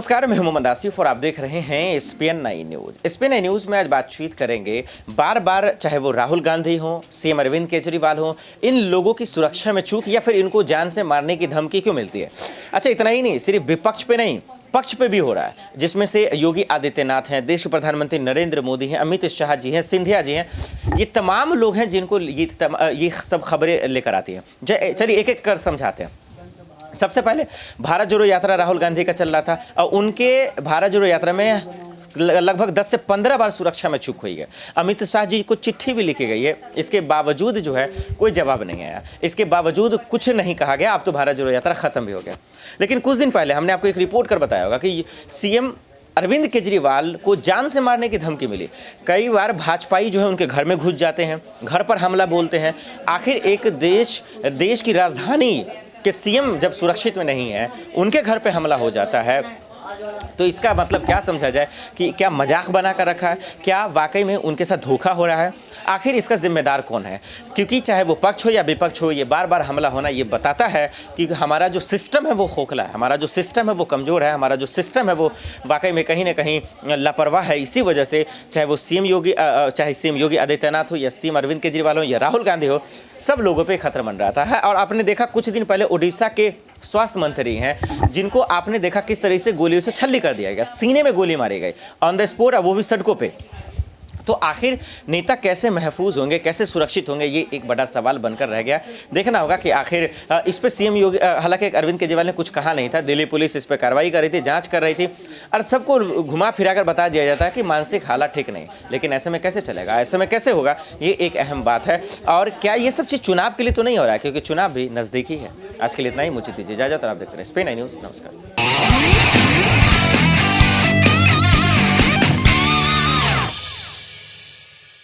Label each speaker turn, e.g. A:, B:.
A: नमस्कार, मैं हूं मोहम्मद आसिफ और आप देख रहे हैं SPN9 न्यूज। SPN9 न्यूज में आज बातचीत करेंगे बार बार, चाहे वो राहुल गांधी हो, सीएम अरविंद केजरीवाल हो, इन लोगों की सुरक्षा में चूक या फिर इनको जान से मारने की धमकी क्यों मिलती है। अच्छा, इतना ही नहीं, सिर्फ विपक्ष पे नहीं, पक्ष पे भी हो रहा है, जिसमें से योगी आदित्यनाथ हैं, देश के प्रधानमंत्री नरेंद्र मोदी हैं, अमित शाह जी हैं, सिंधिया जी हैं, ये तमाम लोग हैं जिनको ये सब खबरें लेकर आती हैं। चलिए एक एक कर समझाते हैं। सबसे पहले भारत जोड़ो यात्रा राहुल गांधी का चल रहा था और उनके भारत जोड़ो यात्रा में लगभग 10 से 15 बार सुरक्षा में चूक हुई है। अमित शाह जी को चिट्ठी भी लिखी गई है, इसके बावजूद जो है कोई जवाब नहीं आया, इसके बावजूद कुछ नहीं कहा गया। अब तो भारत जोड़ो यात्रा खत्म भी हो गया। लेकिन कुछ दिन पहले हमने आपको एक रिपोर्ट कर बताया होगा कि सीएम अरविंद केजरीवाल को जान से मारने की धमकी मिली। कई बार भाजपाई जो है उनके घर में घुस जाते हैं, घर पर हमला बोलते हैं। आखिर एक देश की राजधानी कि सीएम जब सुरक्षित में नहीं है, उनके घर पे हमला हो जाता है, तो इसका मतलब क्या समझा जाए कि क्या मजाक बना कर रखा है, क्या वाकई में उनके साथ धोखा हो रहा है? आखिर इसका जिम्मेदार कौन है? क्योंकि चाहे वो पक्ष हो या विपक्ष हो, ये बार बार हमला होना ये बताता है कि हमारा जो सिस्टम है वो खोखला है, हमारा जो सिस्टम है वो कमज़ोर है, हमारा जो सिस्टम है वो वाकई में कहीं ना कहीं लापरवाह है। इसी वजह से चाहे वो सीएम योगी आदित्यनाथ हो या सीएम अरविंद केजरीवाल हो या राहुल गांधी हो, सब लोगों पर खतरा बन रहा था। और आपने देखा कुछ दिन पहले उड़ीसा के स्वास्थ्य मंत्री हैं, जिनको आपने देखा किस तरह से गोलियों से छल्ली कर दिया गया, सीने में गोली मारी गई ऑन द स्पॉट, वो भी सड़कों पे। तो आखिर नेता कैसे महफूज होंगे, कैसे सुरक्षित होंगे, ये एक बड़ा सवाल बनकर रह गया। देखना होगा कि आखिर इस पर सीएम योगी, हालांकि अरविंद केजरीवाल ने कुछ कहा नहीं था, दिल्ली पुलिस इस पर कार्रवाई कर रही थी, जांच कर रही थी, और सबको घुमा फिरा कर बता दिया जाता है कि मानसिक हालत ठीक नहीं। लेकिन ऐसे में कैसे चलेगा, ऐसे में कैसे होगा, ये एक अहम बात है। और क्या ये सब चीज़ चुनाव के लिए तो नहीं हो रहा है, क्योंकि चुनाव भी नज़दीकी है। आज के लिए इतना ही, मुझे दीजिए इजाजत और आप देखते रहे SPN9 न्यूज़। नमस्कार।